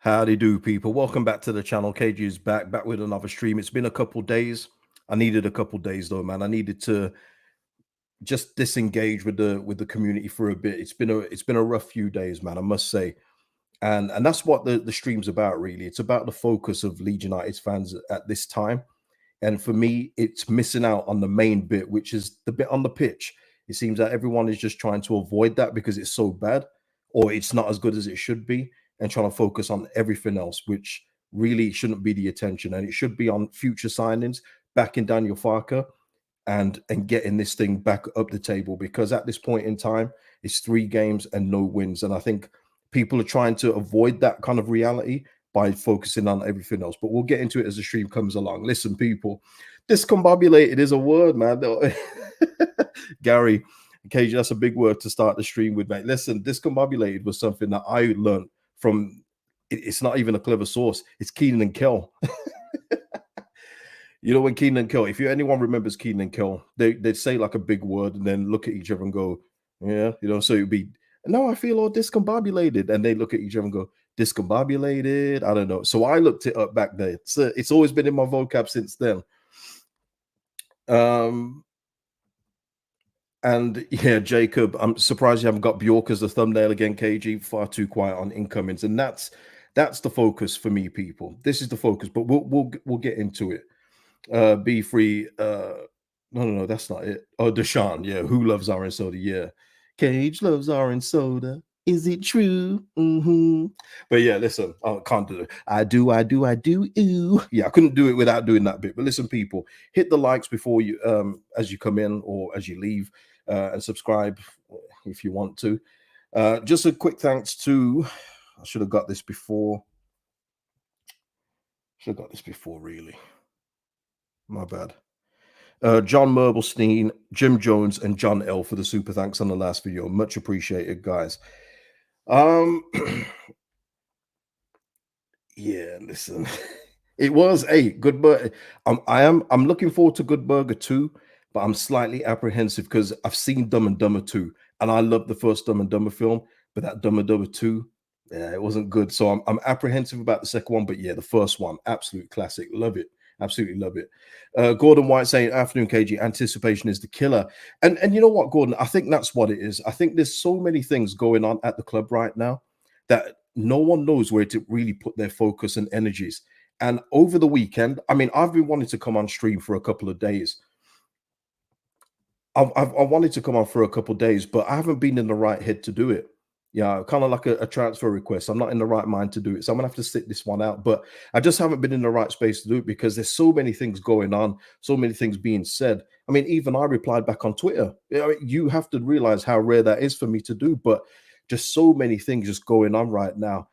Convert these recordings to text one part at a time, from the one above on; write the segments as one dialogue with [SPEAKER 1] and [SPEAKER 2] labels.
[SPEAKER 1] Howdy do, people. Welcome back to the channel. KG is back with another stream. It's been a couple days. I needed a couple days though, man. I needed to just disengage with the community for a bit. It's been a rough few days, man, I must say. And that's what the stream's about, really. It's about the focus of Leeds United fans at this time. And for me, it's missing out on the main bit, which is the bit on the pitch. It seems that everyone is just trying to avoid that because it's so bad or it's not as good as it should be, and trying to focus on everything else, which really shouldn't be the attention. And it should be on future signings, back in Daniel Farke, and getting this thing back up the table, because at this point in time, it's 3 games and no wins. And I think people are trying to avoid that kind of reality by focusing on everything else. But we'll get into it as the stream comes along. Listen, people, discombobulated is a word, man. Gary, KJ, that's a big word to start the stream with, mate. Listen, discombobulated was something that I learned from. It's not even a clever source. It's Keenan and Kel. You know, when Keenan and Kel, if anyone remembers Keenan and Kel, they'd say like a big word and then look at each other and go, yeah, you know, so it'd be, no, I feel all discombobulated. And they look at each other and go, discombobulated. I don't know. So I looked it up back there. It's always been in my vocab since then. And yeah, Jacob, I'm surprised you haven't got Bjork as the thumbnail again, KG. Far too quiet on incomings. And that's the focus for me, people. This is the focus, but we'll get into it. Be free. No, that's not it. Oh, Deshaun, yeah. Who loves orange soda? Yeah. Cage loves orange soda. Is it true? But yeah, listen, I can't do it. I do. Ooh. Yeah, I couldn't do it without doing that bit. But listen, people, hit the likes before you as you come in or as you leave, and subscribe if you want to. Just a quick thanks to, I should have got this before. Really. My bad. John Merblestein, Jim Jones, and John L for the super thanks on the last video. Much appreciated, guys. Yeah, listen. It was a good burger. I'm looking forward to Good Burger 2, but I'm slightly apprehensive because I've seen Dumb and Dumber 2, and I love the first Dumb and Dumber film, but that Dumb and Dumber 2, yeah, it wasn't good. So I'm apprehensive about the second one, but yeah, the first one, absolute classic. Love it. Absolutely love it. Gordon White saying, afternoon KG, anticipation is the killer. And you know what, Gordon, I think that's what it is. I think there's so many things going on at the club right now that no one knows where to really put their focus and energies. And over the weekend, I mean, I've been wanting to come on stream for a couple of days. I wanted to come on for a couple of days, but I haven't been in the right head to do it. Yeah, kind of like a transfer request. I'm not in the right mind to do it. So I'm gonna have to sit this one out. But I just haven't been in the right space to do it because there's so many things going on, so many things being said. I mean, even I replied back on Twitter. You have to realize how rare that is for me to do, but just so many things just going on right now.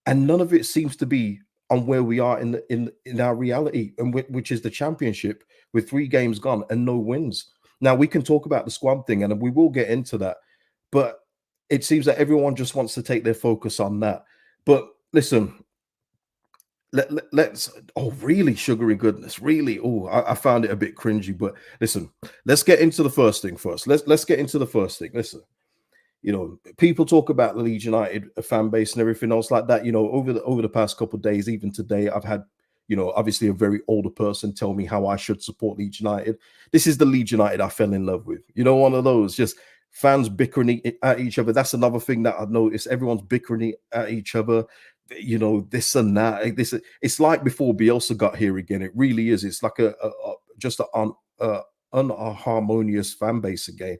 [SPEAKER 1] And none of it seems to be on where we are in our reality, and which is the championship with 3 games gone and no wins. Now we can talk about the squad thing, and we will get into that, but it seems that everyone just wants to take their focus on that. But listen, let's, oh, really, sugary goodness, really. Oh, I found it a bit cringy, but listen, let's get into the first thing first. Let's get into the first thing. Listen, you know, people talk about the Leeds United fan base and everything else like that. You know, over the past couple of days, even today, I've had, you know, obviously a very older person tell me how I should support Leeds United. This is the Leeds United I fell in love with. You know, one of those just fans bickering at each other. That's another thing that I've noticed. Everyone's bickering at each other. You know, this and that. It's like before Bielsa got here again. It really is. It's like just an unharmonious fan base again.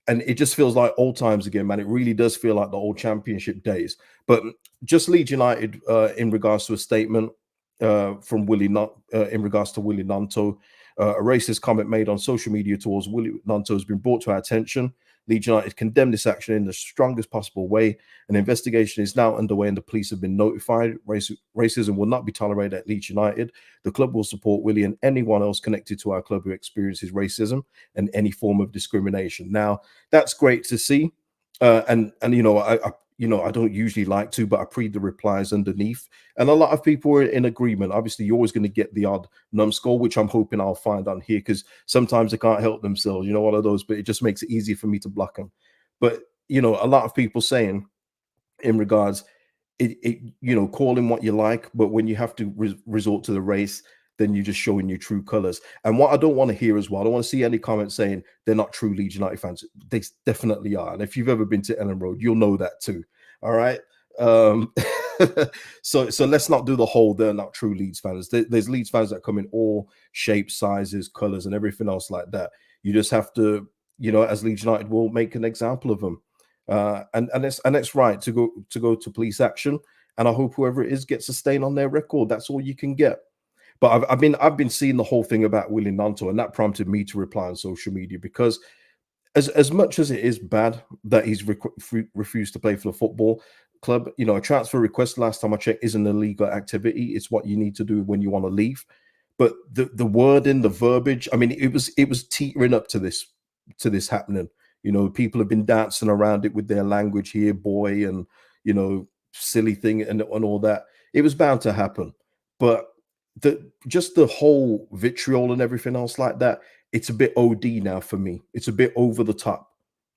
[SPEAKER 1] And it just feels like old times again, man. It really does feel like the old championship days. But just Leeds United in regards to a statement from Willy in regards to Willy Gnonto. A racist comment made on social media towards Willy Gnonto has been brought to our attention. Leeds United condemn this action in the strongest possible way. An investigation is now underway and the police have been notified. Racism will not be tolerated at Leeds United. The club will support Willy and anyone else connected to our club who experiences racism and any form of discrimination. Now, that's great to see. And you know, I don't usually like to, but I read the replies underneath. And a lot of people are in agreement. Obviously, you're always going to get the odd numbskull, which I'm hoping I'll find on here, because sometimes they can't help themselves, you know, one of those, but it just makes it easy for me to block them. But, you know, a lot of people saying in regards, you know, call him what you like, but when you have to resort to the race, then you're just showing your true colors. And what I don't want to hear as well, I don't want to see any comments saying they're not true Leeds United fans. They definitely are. And if you've ever been to Ellen Road, you'll know that too. All right. Um, so let's not do the whole they're not true Leeds fans. There's Leeds fans that come in all shapes, sizes, colors, and everything else like that. You just have to, you know, as Leeds United will make an example of them. And it's right to go to police action. And I hope whoever it is gets a stain on their record. That's all you can get. But I've been seeing the whole thing about Willy Gnonto, and that prompted me to reply on social media, because as much as it is bad that he's refused to play for the football club, you know, a transfer request, last time I checked, isn't a legal activity. It's what you need to do when you want to leave. But the wording, the verbiage, I mean, it was teetering up to this happening. You know, people have been dancing around it with their language here, boy, and, you know, silly thing and all that. It was bound to happen. But just the whole vitriol and everything else like that, it's a bit OD now for me. It's a bit over the top.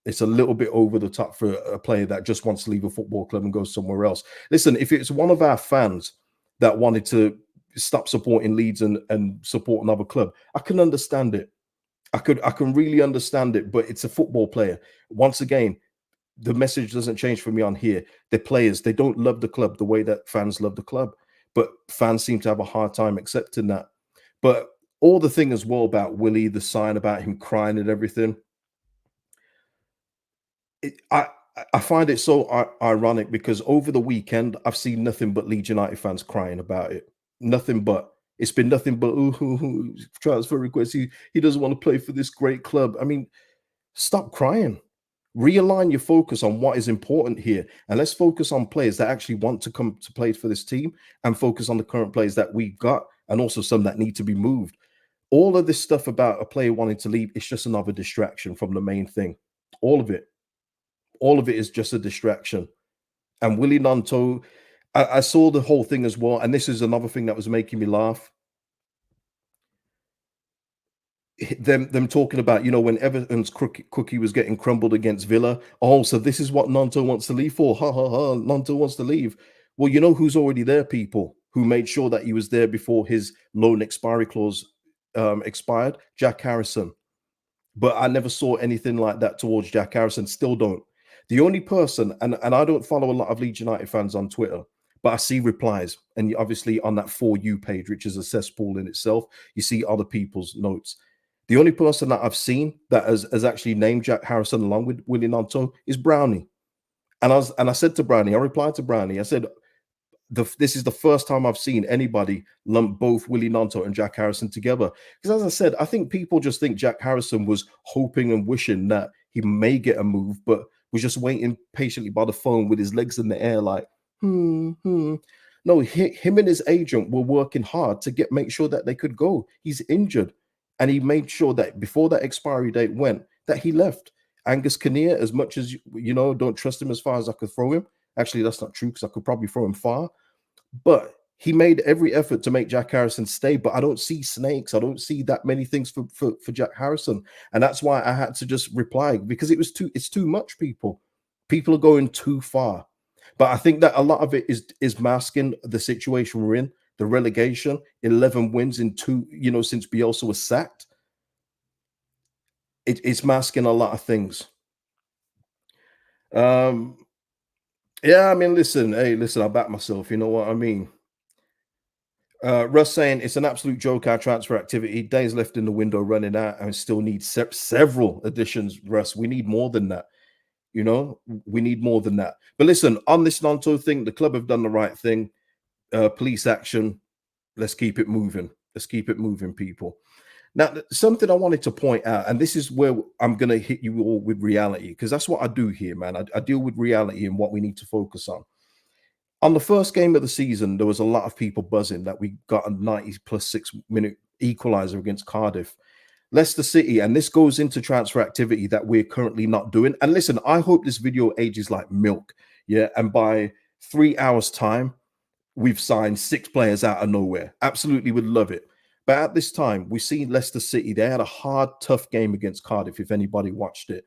[SPEAKER 1] It's a little bit over the top for a player that just wants to leave a football club and go somewhere else. Listen, if it's one of our fans that wanted to stop supporting Leeds and support another club, I can understand it. I can really understand it, but it's a football player. Once again, the message doesn't change for me on here. They're players. They don't love the club the way that fans love the club, but fans seem to have a hard time accepting that. But all the thing as well about Willy, the sign about him crying and everything, I find it so ironic, because over the weekend I've seen nothing but Leeds United fans crying about it. Nothing but. It's been nothing but transfer requests. He doesn't want to play for this great club. I mean, stop crying. Realign your focus on what is important here, and let's focus on players that actually want to come to play for this team, and focus on the current players that we've got, and also some that need to be moved. All of this stuff about a player wanting to leave, it's just another distraction from the main thing. All of it is just a distraction. And Willy Gnonto, I saw the whole thing as well, and this is another thing that was making me laugh. Them talking about, you know, when Everton's cookie was getting crumbled against Villa. Oh, so this is what Gnonto wants to leave for. Ha ha ha. Gnonto wants to leave. Well, you know who's already there, people who made sure that he was there before his loan expiry clause expired? Jack Harrison. But I never saw anything like that towards Jack Harrison. Still don't. The only person, and I don't follow a lot of Leeds United fans on Twitter, but I see replies. And obviously on that For You page, which is a cesspool in itself, you see other people's notes. The only person that I've seen that has actually named Jack Harrison along with Willy Gnonto is Brownie. And I said to Brownie, I replied to Brownie, I said, this is the first time I've seen anybody lump both Willy Gnonto and Jack Harrison together. Because as I said, I think people just think Jack Harrison was hoping and wishing that he may get a move, but was just waiting patiently by the phone with his legs in the air like, No, him and his agent were working hard to make sure that they could go. He's injured. And he made sure that before that expiry date went, that he left. Angus Kinnear, as much as, you know, don't trust him as far as I could throw him. Actually, that's not true, because I could probably throw him far. But he made every effort to make Jack Harrison stay. But I don't see snakes. I don't see that many things for Jack Harrison. And that's why I had to just reply, because it's too much, people. People are going too far. But I think that a lot of it is masking the situation we're in. The relegation, 11 wins in two, you know, since Bielsa was sacked. It's masking a lot of things. Yeah, I mean, listen, I back myself. You know what I mean? Russ saying it's an absolute joke, our transfer activity. Days left in the window running out, and still need several additions, Russ. We need more than that. You know, we need more than that. But listen, on this Gnonto thing, the club have done the right thing. Police action. Let's keep it moving. Let's keep it moving, people. Now, something I wanted to point out, and this is where I'm going to hit you all with reality, because that's what I do here, man. I deal with reality and what we need to focus on. On the first game of the season, there was a lot of people buzzing that we got a 90 plus 6-minute equalizer against Cardiff. Leicester City, and this goes into transfer activity that we're currently not doing. And listen, I hope this video ages like milk. Yeah. And by 3 hours' time, we've signed 6 players out of nowhere. Absolutely would love it. But at this time, we see Leicester City. They had a hard, tough game against Cardiff, if anybody watched it.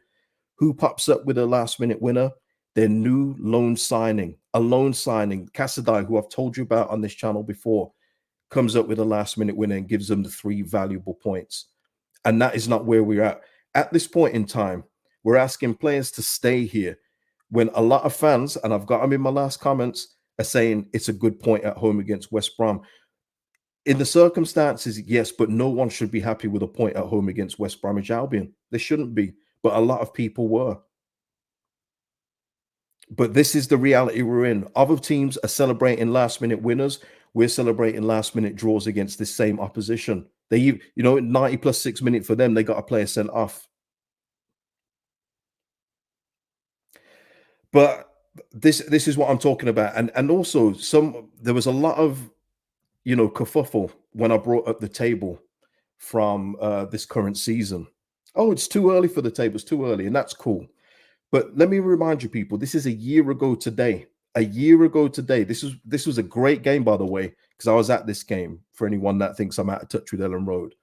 [SPEAKER 1] Who pops up with a last-minute winner? Their new loan signing, a loan signing, Casadei, who I've told you about on this channel before, comes up with a last minute winner and gives them the 3 valuable points. And that is not where we're at. At this point in time, we're asking players to stay here when a lot of fans, and I've got them in my last comments, are saying it's a good point at home against West Brom. In the circumstances, yes, but no one should be happy with a point at home against West Bromwich Albion. They shouldn't be, but a lot of people were. But this is the reality we're in. Other teams are celebrating last minute winners. We're celebrating last minute draws against this same opposition. They, 90 plus 6 minutes for them, they got a player sent off. But this is what I'm talking about. And also there was a lot of kerfuffle when I brought up the table from this current season. Oh, it's too early for the table. It's too early, and that's cool. But let me remind you, people, this is a year ago today. A year ago today. This was a great game, by the way, because I was at this game. For anyone that thinks I'm out of touch with Ellen Road,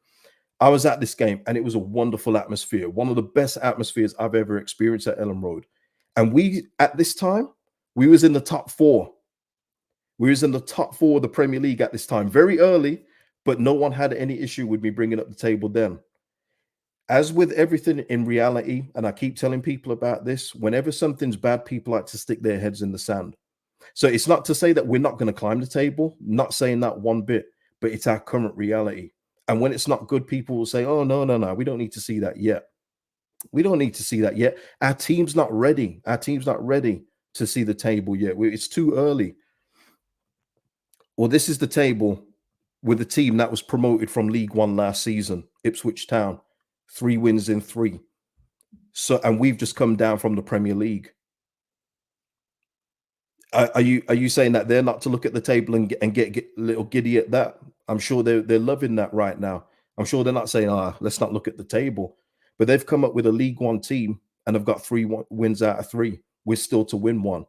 [SPEAKER 1] I was at this game, and it was a wonderful atmosphere. One of the best atmospheres I've ever experienced at Ellen Road. And at this time, we was in the top 4. We was in the top 4 of the Premier League at this time, very early, but no one had any issue with me bringing up the table then. As with everything in reality, and I keep telling people about this, whenever something's bad, people like to stick their heads in the sand. So it's not to say that we're not going to climb the table, not saying that one bit, but it's our current reality. And when it's not good, people will say, oh, no, we don't need to see that yet. We don't need to see that yet. Our team's not ready. Our team's not ready to see the table yet. It's too early. Well, this is the table with the team that was promoted from League One last season, Ipswich Town, 3 wins in 3. So, and we've just come down from the Premier League. Are you saying that they're not to look at the table and get a little giddy at that? I'm sure they're loving that right now. I'm sure they're not saying, let's not look at the table. But they've come up with a League One team and have got 3 wins out of 3. We're still to win 1.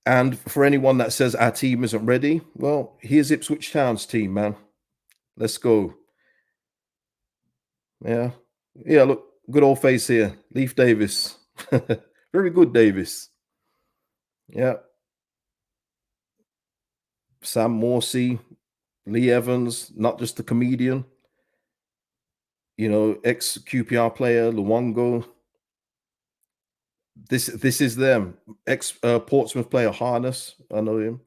[SPEAKER 1] And for anyone that says our team isn't ready, well, here's Ipswich Town's team, man. Let's go. Yeah. Look, good old face here. Leif Davis. Very good, Davis. Yeah. Sam Morsey, Lee Evans, not just the comedian. Ex QPR player, Luongo. This is them. Ex Portsmouth player Harness. I know him.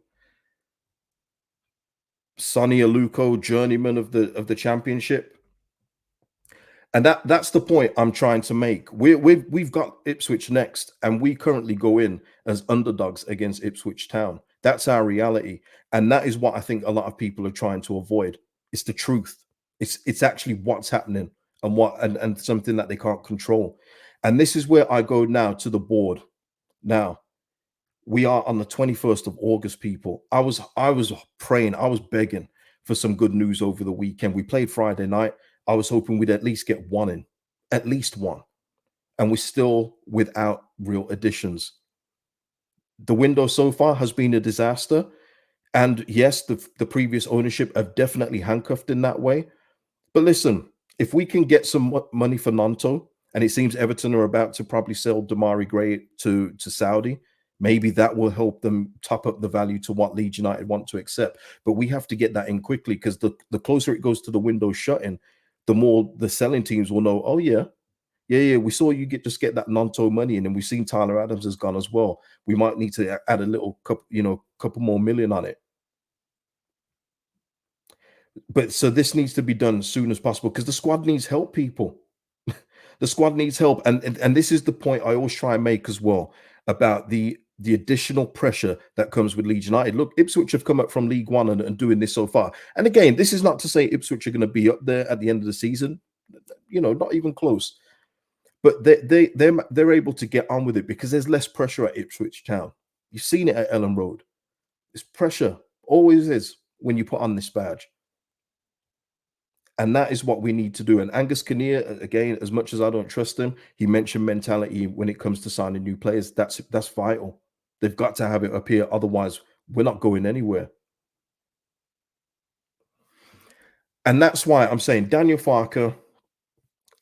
[SPEAKER 1] Sonny Aluko, journeyman of the championship. And that's the point I'm trying to make. We've got Ipswich next, and we currently go in as underdogs against Ipswich Town. That's our reality, and that is what I think a lot of people are trying to avoid. It's the truth. It's actually what's happening, and something that they can't control. And this is where I go now to the board. Now, we are on the 21st of August, people. I was praying, I was begging for some good news over the weekend. We played Friday night. I was hoping we'd at least get 1 in, at least 1. And we're still without real additions. The window so far has been a disaster. And yes, the previous ownership have definitely handcuffed in that way. But listen, if we can get some money for Gnonto, and it seems Everton are about to probably sell Damari Gray to Saudi, maybe that will help them top up the value to what Leeds United want to accept. But we have to get that in quickly, because the closer it goes to the window shutting, the more the selling teams will know, oh, yeah, we saw you just get that Gnonto money, and then we've seen Tyler Adams has gone as well. We might need to add a little couple more million on it. But so this needs to be done as soon as possible, because the squad needs help, people. The squad needs help. And this is the point I always try and make as well, about the additional pressure that comes with Leeds United. Look, Ipswich have come up from League One and doing this so far. And again, this is not to say Ipswich are going to be up there at the end of the season, not even close. But they're able to get on with it because there's less pressure at Ipswich Town. You've seen it at Ellen Road. It's pressure, always is, when you put on this badge. And that is what we need to do. And Angus Kinnear, again, as much as I don't trust him, he mentioned mentality when it comes to signing new players. That's vital. They've got to have it up here. Otherwise, we're not going anywhere. And that's why I'm saying Daniel Farke,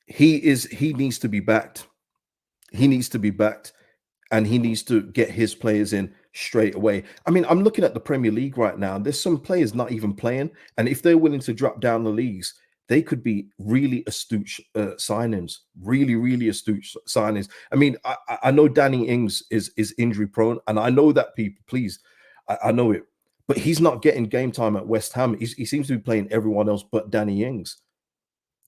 [SPEAKER 1] he needs to be backed. He needs to be backed, and he needs to get his players in straight away. I mean, I'm looking at the Premier League right now. There's some players not even playing, and if they're willing to drop down the leagues, they could be really astute signings, really astute signings. I mean, I know Danny Ings is injury prone, and I know that, people. Please, I know it, but he's not getting game time at West Ham. He seems to be playing everyone else but Danny Ings.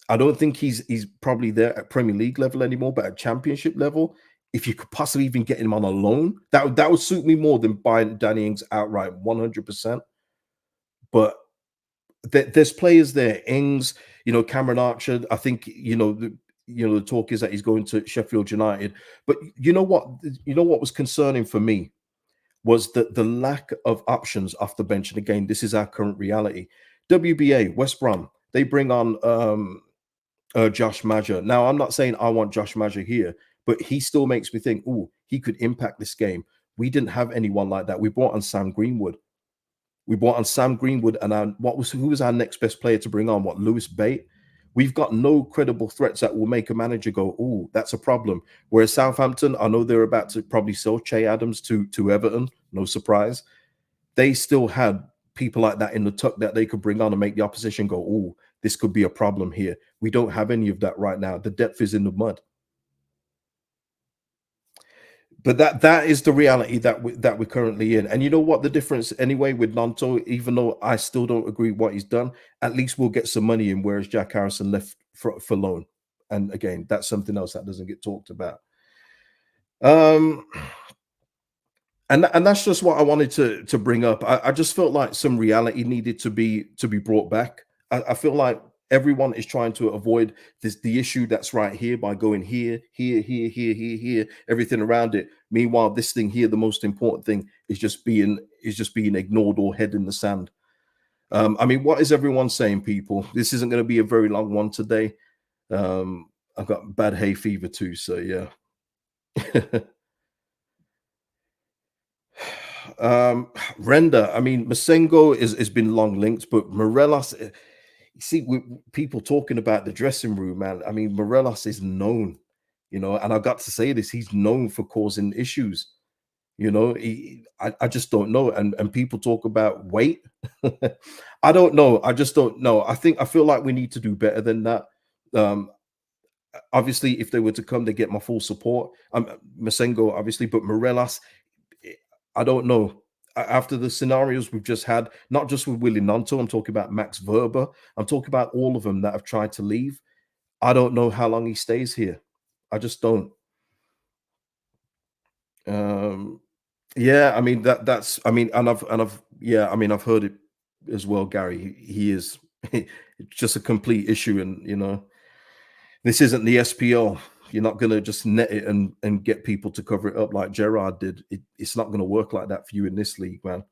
[SPEAKER 1] I don't think he's probably there at Premier League level anymore, but at Championship level, if you could possibly even get him on a loan, that would suit me more than buying Danny Ings outright, 100%. But there's players there, Ings, Cameron Archer. I think the talk is that he's going to Sheffield United. But you know what? You know what was concerning for me was that the lack of options off the bench. And again, this is our current reality. WBA, West Brom, they bring on Josh Maja. Now, I'm not saying I want Josh Maja here, but he still makes me think, oh, he could impact this game. We didn't have anyone like that. We brought on Sam Greenwood. And who was our next best player to bring on? What, Lewis Bate? We've got no credible threats that will make a manager go, oh, that's a problem. Whereas Southampton, I know they're about to probably sell Che Adams to Everton. No surprise. They still had people like that in the tuck that they could bring on and make the opposition go, oh, this could be a problem here. We don't have any of that right now. The depth is in the mud. But that is the reality that we're currently in. And you know what the difference anyway with Gnonto, even though I still don't agree what he's done, at least we'll get some money in, whereas Jack Harrison left for loan. And again, that's something else that doesn't get talked about. And that's just what I wanted to bring up. I just felt like some reality needed to be brought back. I feel like everyone is trying to avoid the issue that's right here by going here, everything around it. Meanwhile, this thing here, the most important thing, is just being ignored or head in the sand. I mean, what is everyone saying, people? This isn't going to be a very long one today. I've got bad hay fever too, so yeah. Render. I mean, Masengo has been long linked, but Morelos. You see, people talking about the dressing room, man. I mean, Morelos is known, and I got to say this. He's known for causing issues. I just don't know. And people talk about weight. I don't know. I just don't know. I feel like we need to do better than that. Obviously, if they were to come, they get my full support. Masengo, obviously, but Morelos, I don't know. After the scenarios we've just had, not just with Willy Gnonto, I'm talking about Max Verber, I'm talking about all of them that have tried to leave. I don't know how long he stays here. I just don't. Yeah, I mean that's I mean, and I've yeah, I mean I've heard it as well, Gary. He is it's just a complete issue, and this isn't the SPL. You're not going to just net it and get people to cover it up like Gerrard did. It's not going to work like that for you in this league, man.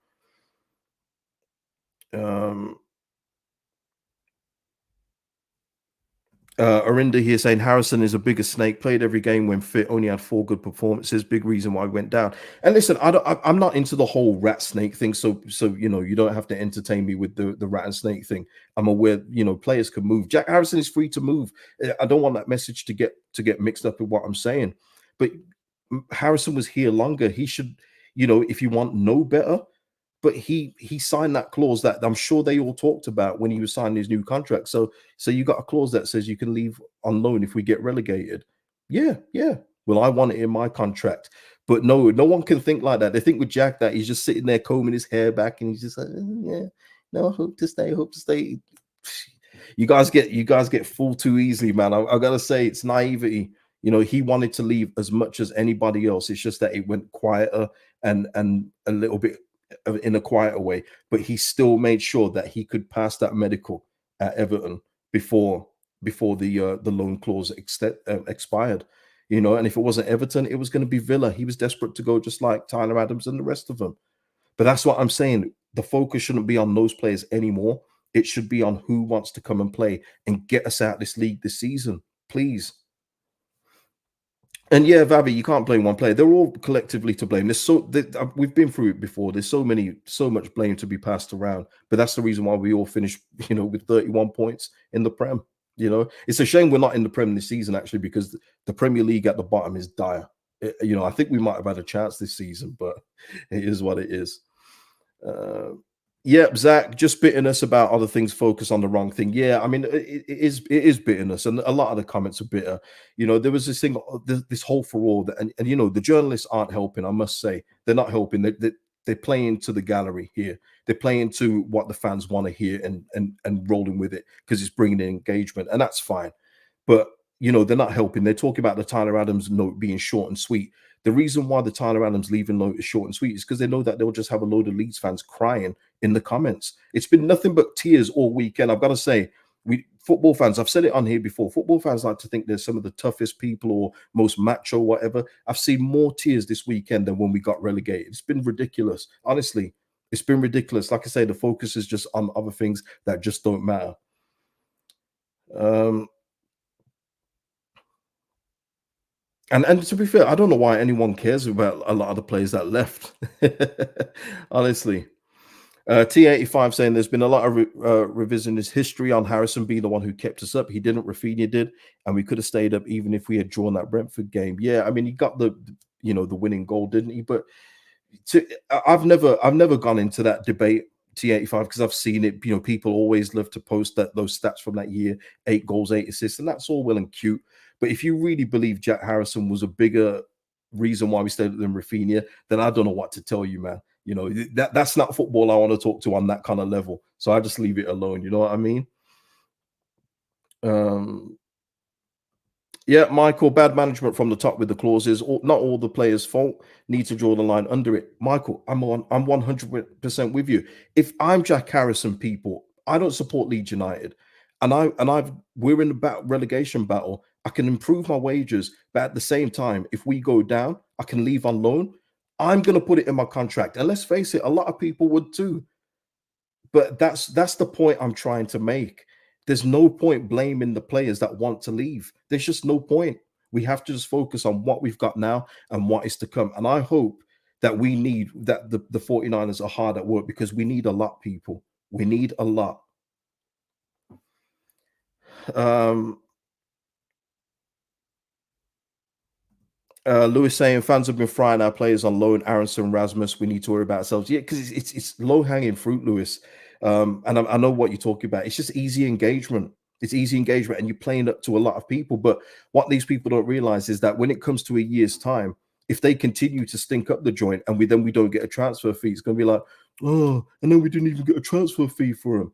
[SPEAKER 1] Arinda here saying Harrison is a bigger snake, played every game when fit, only had 4 good performances, big reason why he went down. And listen, I'm not into the whole rat snake thing, so you don't have to entertain me with the rat and snake thing. I'm aware players can move. Jack Harrison is free to move. I don't want that message to get mixed up with what I'm saying, but Harrison was here longer. He should, if you want no better. But he signed that clause that I'm sure they all talked about when he was signing his new contract. So you got a clause that says you can leave on loan if we get relegated. Yeah. Well, I want it in my contract. But no one can think like that. They think with Jack that he's just sitting there combing his hair back and he's just like, yeah, no, hope to stay. You guys get fooled too easily, man. I gotta say, it's naivety. He wanted to leave as much as anybody else. It's just that it went quieter and a little bit in a quieter way, but he still made sure that he could pass that medical at Everton before the loan clause expired. And if it wasn't Everton, it was going to be Villa. He was desperate to go, just like Tyler Adams and the rest of them. But that's what I'm saying. The focus shouldn't be on those players anymore. It should be on who wants to come and play and get us out this league this season, please. And yeah, Vavi, you can't blame one player. They're all collectively to blame. We've been through it before. There's so much blame to be passed around. But that's the reason why we all finished, with 31 points in the Prem. You know, it's a shame we're not in the Premier this season actually, because the Premier League at the bottom is dire. You know, I think we might have had a chance this season, but it is what it is. Uh, yep, Zach, just bitterness about other things, focus on the wrong thing. Yeah, I mean, it is bitterness, and a lot of the comments are bitter. You know, there was this thing, this whole furore that, and you know, the journalists aren't helping. I must say, they're not helping. They're playing to the gallery here. They're playing to what the fans want to hear, and rolling with it because it's bringing in engagement, and that's fine. But you know, they're not helping. They're talking about the Tyler Adams note being short and sweet. The reason why the Tyler Adams leaving note is short and sweet is because they know that they'll just have a load of Leeds fans crying in the comments. It's been nothing but tears all weekend. I've got to say, we football fans, I've said it on here before. Football fans like to think they're some of the toughest people or most macho, whatever. I've seen more tears this weekend than when we got relegated. It's been ridiculous. Honestly, it's been ridiculous. Like I say, the focus is just on other things that just don't matter. Um, and to be fair, I don't know why anyone cares about a lot of the players that left. Honestly. T85 saying there's been a lot of revisionist history on Harrison being the one who kept us up. He didn't, Rafinha did, and we could have stayed up even if we had drawn that Brentford game. Yeah, I mean, he got the winning goal, didn't he? But I've never gone into that debate, T85, because I've seen it. You know, people always love to post those stats from that year: 8 goals, 8 assists, and that's all well and cute. But if you really believe Jack Harrison was a bigger reason why we stayed than Rafinha, then I don't know what to tell you, man. You know, that's not football I want to talk to on that kind of level. So I just leave it alone. You know what I mean? Um, Yeah, Michael, bad management from the top with the clauses. Not all the players' fault. Need to draw the line under it. Michael, I'm 100% with you. If I'm Jack Harrison, people, I don't support Leeds United, and we're in the relegation battle. I can improve my wages, but at the same time, if we go down, I can leave on loan. I'm gonna put it in my contract, and let's face it, a lot of people would too. But that's the point I'm trying to make. There's no point blaming the players that want to leave. There's just no point. We have to just focus on what we've got now and what is to come. And I hope that the 49ers are hard at work, because we need a lot, people. We need a lot. Um, Lewis saying fans have been frying our players on loan. Aronson, Rasmus, we need to worry about ourselves. Yeah, because it's low hanging fruit, Lewis. And I know what you're talking about. It's just easy engagement. It's easy engagement, and you're playing up to a lot of people. But what these people don't realize is that when it comes to a year's time, if they continue to stink up the joint, and we don't get a transfer fee, it's going to be like, oh, and then we didn't even get a transfer fee for them.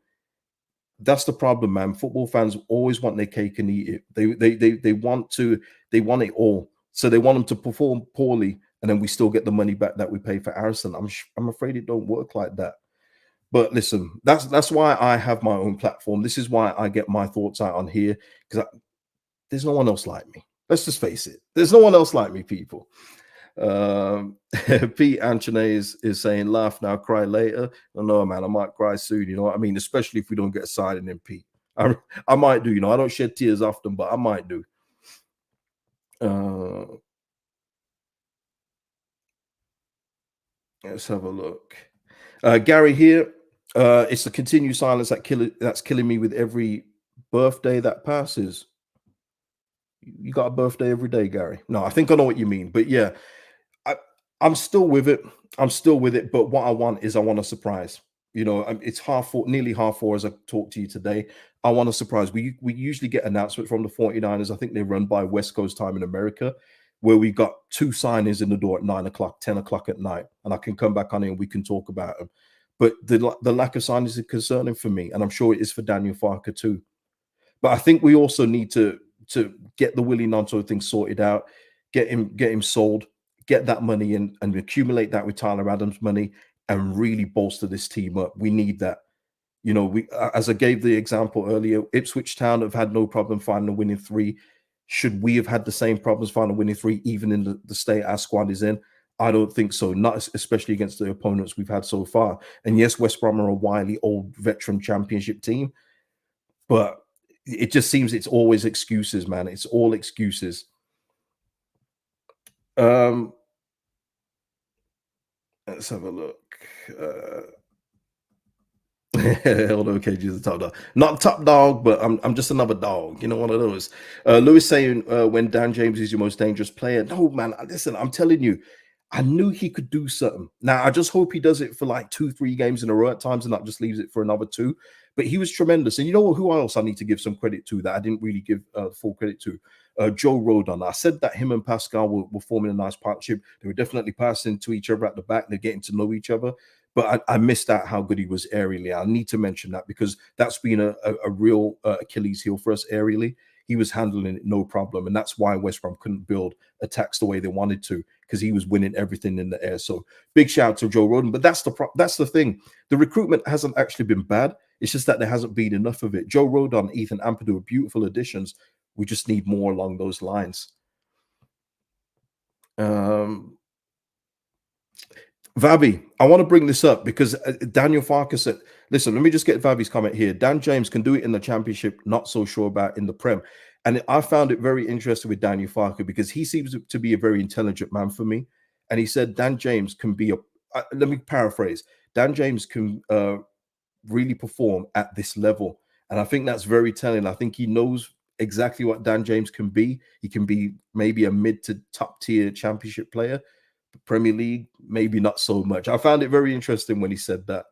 [SPEAKER 1] That's the problem, man. Football fans always want their cake and eat it. They want it all. So they want them to perform poorly, and then we still get the money back that we pay for Harrison. I'm afraid it don't work like that. But listen, that's why I have my own platform. This is why I get my thoughts out on here, because there's no one else like me. Let's just face it. There's no one else like me, people. Um, Pete Anthony is saying, laugh now, cry later. I know, man, I might cry soon. You know what I mean? Especially if we don't get a signing in, Pete. I might do. You know, I don't shed tears often, but I might do. Uh, let's have a look. Gary here. It's the continued silence that's killing me with every birthday that passes. You got a birthday every day, Gary? No, I think I know what you mean. But yeah, I, I'm still with it. I'm still with it. But what I want a surprise. You know, it's half four, nearly half four as I talk to you today. I want a surprise. We usually get announcements from the 49ers. I think they run by West Coast time in America, where we got two signings in the door at 9 o'clock, 10 o'clock at night, and I can come back on it and we can talk about them. But the lack of signings is concerning for me, and I'm sure it is for Daniel Farke too. But I think we also need to get the Willy Gnonto thing sorted out, get him sold, get that money in, and accumulate that with Tyler Adams money, and really bolster this team up. We need that. You know, as I gave the example earlier, Ipswich Town have had no problem finding a winning three. Should we have had the same problems finding a winning three, even in the state our squad is in? I don't think so. Not especially against the opponents we've had so far. And yes, West Brom are a wily old veteran championship team, but it just seems it's always excuses, man. It's all excuses. Um, let's have a look. Although KG is the top dog, not top dog, but I'm just another dog. You know, one of those. Lewis saying when Dan James is your most dangerous player. No, man. Listen, I'm telling you, I knew he could do something. Now I just hope he does it for like 2-3 games in a row at times and not just leaves it for another two. But he was tremendous. And you know who else I need to give some credit to that I didn't really give full credit to? Joe Rodon. I said that him and Pascal were forming a nice partnership. They were definitely passing to each other at the back. They're getting to know each other. But I missed out how good he was aerially. I need to mention that because that's been a real Achilles heel for us aerially. He was handling it no problem. And that's why West Brom couldn't build attacks the way they wanted to, because he was winning everything in the air. So big shout out to Joe Rodon. But that's the thing. The recruitment hasn't actually been bad. It's just that there hasn't been enough of it. Joe Rodon, Ethan Ampadu are beautiful additions. We just need more along those lines. Vavi, I want to bring this up because Daniel Farke said, listen, let me just get Vavi's comment here. Dan James can do it in the Championship, not so sure about in the Prem. And I found it very interesting with Daniel Farke because he seems to be a very intelligent man for me. And he said Dan James can be let me paraphrase, Dan James can really perform at this level. And I think that's very telling. I think he knows exactly what Dan James can be. He can be maybe a mid to top tier Championship player. Premier League, maybe not so much. I found it very interesting when he said that.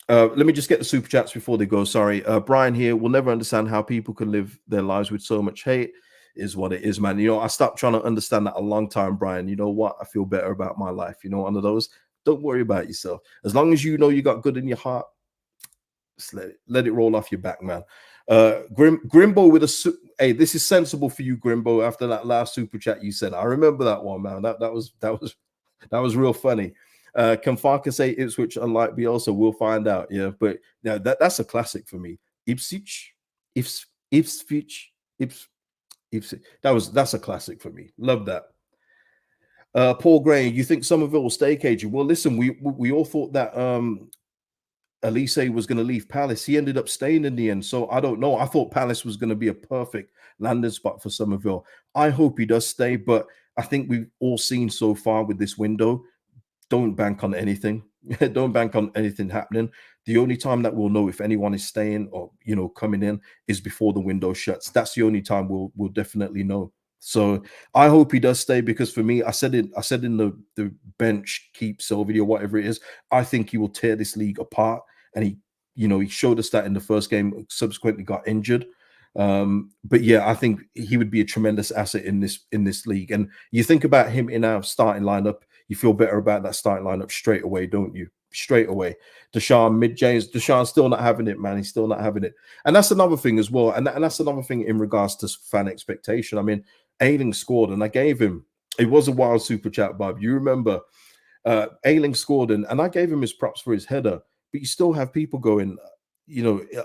[SPEAKER 1] Let me just get the super chats before they go. Sorry. Brian here will never understand how people can live their lives with so much hate. Is what it is, man. You know, I stopped trying to understand that a long time, Brian. You know what? I feel better about my life. You know, one of those. Don't worry about yourself. As long as you know you got good in your heart, just let it roll off your back, man. Grimbo with a hey, this is sensible for you, Grimbo. After that last super chat you said, I remember that one, man. That was real funny. Can Farke say Ipswich unlike Bielsa? We'll find out. Yeah, but yeah, that's a classic for me. Ipswich. That's a classic for me. Love that. Paul Gray, you think Somerville will stay, KG? Well, listen, we all thought that Elise was going to leave Palace. He ended up staying in the end. So I don't know. I thought Palace was going to be a perfect landing spot for Somerville. I hope he does stay, but I think we've all seen so far with this window, don't bank on anything. Don't bank on anything happening. The only time that we'll know if anyone is staying or, you know, coming in is before the window shuts. That's the only time we'll definitely know. So I hope he does stay, because for me, I said in the bench keep so video, whatever it is, I think he will tear this league apart. And he showed us that in the first game, subsequently got injured. But yeah, I think he would be a tremendous asset in this league. And you think about him in our starting lineup, you feel better about that starting lineup straight away, don't you? Straight away. Deshaun, mid-James, Deshaun's still not having it, man. He's still not having it. And that's another thing as well. And that's another thing in regards to fan expectation. I mean, Ayling scored, and I gave him, it was a wild super chat, Bob. You remember Ayling scored, and I gave him his props for his header. But you still have people going,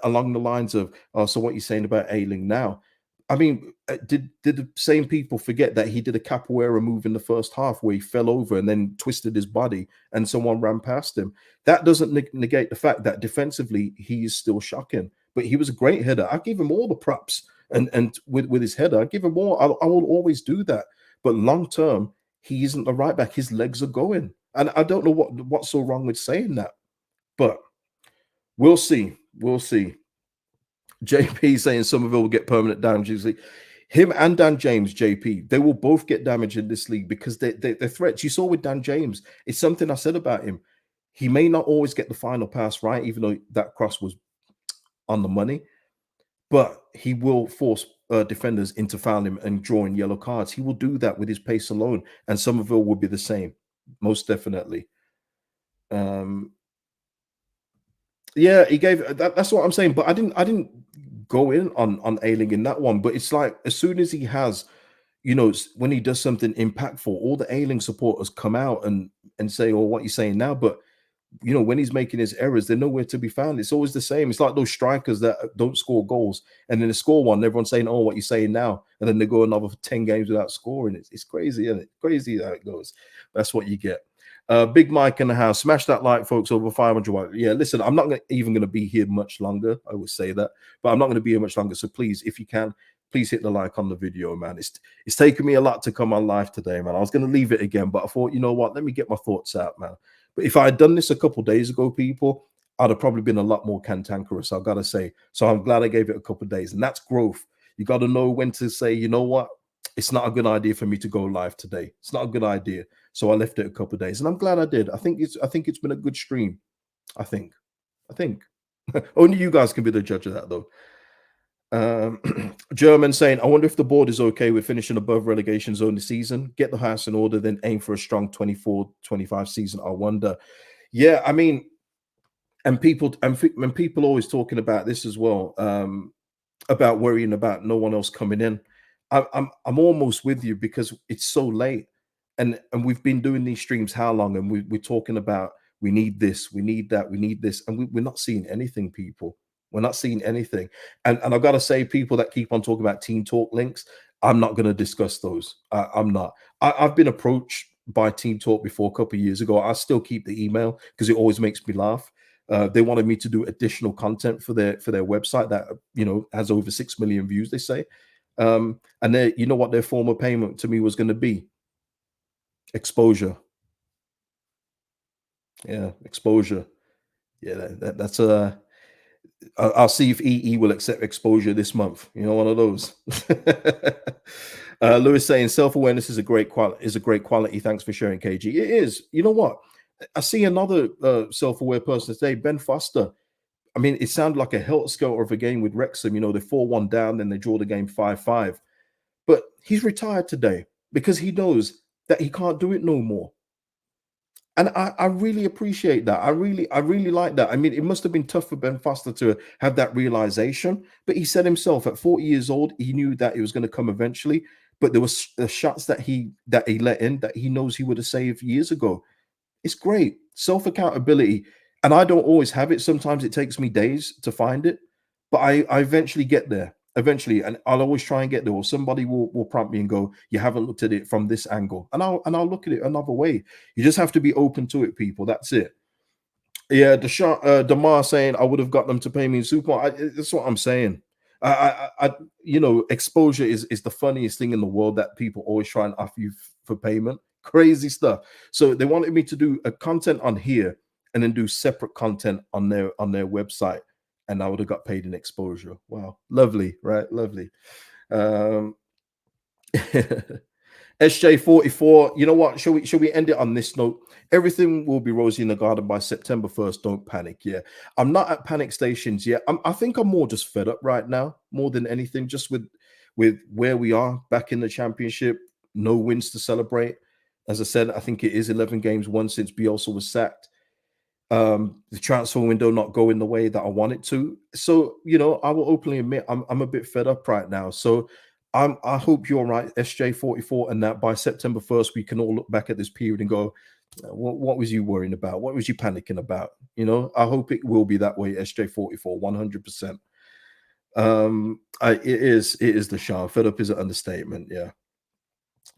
[SPEAKER 1] along the lines of, oh, so what you're saying about Ayling now? I mean, did the same people forget that he did a capoeira move in the first half where he fell over and then twisted his body and someone ran past him? That doesn't negate the fact that defensively he is still shocking. But he was a great header. I give him all the props, and with his header, I give him more. I will always do that. But long term, he isn't a right back. His legs are going, and I don't know what's so wrong with saying that. But we'll see. We'll see. JP saying Somerville will get permanent damage. Him and Dan James, JP, they will both get damage in this league because they're threats. You saw with Dan James, it's something I said about him. He may not always get the final pass right, even though that cross was on the money, but he will force defenders into fouling him and drawing yellow cards. He will do that with his pace alone, and Somerville will be the same, most definitely. Yeah, he gave that's what I'm saying. But I didn't go in on Ayling in that one. But it's like as soon as he has, when he does something impactful, all the Ayling supporters come out and say, "Oh, what you're saying now?" But when he's making his errors, they're nowhere to be found. It's always the same. It's like those strikers that don't score goals, and then they score one, and everyone's saying, "Oh, what you're saying now?" And then they go another 10 games without scoring. It's crazy, isn't it? Crazy how it goes. That's what you get. Big Mike in the house. Smash that like, folks. Over 500. Yeah, listen, I'm not even going to be here much longer. I would say that, but I'm not going to be here much longer. So please, if you can, please hit the like on the video, man. It's taken me a lot to come on live today, man. I was going to leave it again, but I thought, you know what? Let me get my thoughts out, man. But if I had done this a couple days ago, people, I'd have probably been a lot more cantankerous, I've got to say. So I'm glad I gave it a couple of days, and that's growth. You got to know when to say, you know what, it's not a good idea for me to go live today. It's not a good idea. So I left it a couple of days, and I'm glad I did. I think it's been a good stream. I think. Only you guys can be the judge of that, though. German saying, I wonder if the board is okay with finishing above relegation zone this season. Get the house in order, then aim for a strong 24-25 season. I wonder. Yeah, I mean, and people always talking about this as well, about worrying about no one else coming in. I'm almost with you, because it's so late, and we've been doing these streams how long, and we're talking about we need this, we need that, we need this, and we're not seeing anything, people. We're not seeing anything. And I've got to say, people that keep on talking about Team Talk links, I'm not going to discuss those. I'm not. I've been approached by Team Talk before a couple of years ago. I still keep the email because it always makes me laugh. They wanted me to do additional content for their website that, you know, has over 6 million views, they say. And they, you know what their form of payment to me was going to be? Exposure. Yeah, exposure. Yeah, that's a. I'll see if EE will accept exposure this month. You know, one of those. Lewis saying self-awareness is a great quality. Thanks for sharing, KG. It is. You know what? I see another self-aware person today, Ben Foster. I mean, it sounded like a helter-skelter of a game with Wrexham. You know, they 4-1 down, then they draw the game 5-5. But he's retired today because he knows that he can't do it no more. And I really appreciate that. I really like that. I mean, it must have been tough for Ben Foster to have that realization, but he said himself at 40 years old, he knew that it was going to come eventually. But there was the shots that he let in that he knows he would have saved years ago. It's great. Self-accountability. And I don't always have it. Sometimes it takes me days to find it, but I eventually get there. Eventually, and I'll always try and get there, or somebody will prompt me and go, you haven't looked at it from this angle, and I'll look at it another way. You just have to be open to it, people. That's it. Yeah, Damar saying I would have got them to pay me in super. That's what I'm saying. You know, exposure is the funniest thing in the world, that people always try and offer you for payment. Crazy stuff. So they wanted me to do a content on here and then do separate content on their website, and I would have got paid in exposure. Wow, lovely, right? Lovely. SJ44, you know what? Shall we end it on this note? Everything will be rosy in the garden by September 1st. Don't panic. Yeah, I'm not at panic stations yet. I think I'm more just fed up right now, more than anything, just with where we are back in the championship. No wins to celebrate. As I said, I think it is 11 games won since Bielsa was sacked. The transfer window not going the way that I want it to. So, you know, I will openly admit I'm a bit fed up right now. So I hope you're right, SJ44, and that by September 1st we can all look back at this period and go, what was you worrying about? What was you panicking about? You know, I hope it will be that way, SJ44, 100%. It is the show. Fed up is an understatement, yeah.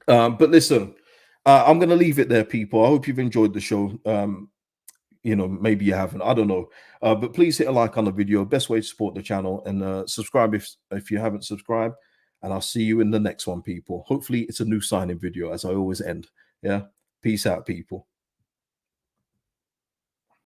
[SPEAKER 1] But listen, I'm going to leave it there, people. I hope you've enjoyed the show. You know, maybe you haven't, I don't know, but please hit a like on the video. Best way to support the channel, and subscribe if you haven't subscribed, and I'll see you in the next one, people. Hopefully it's a new signing video, as I always end. Yeah, peace out, people.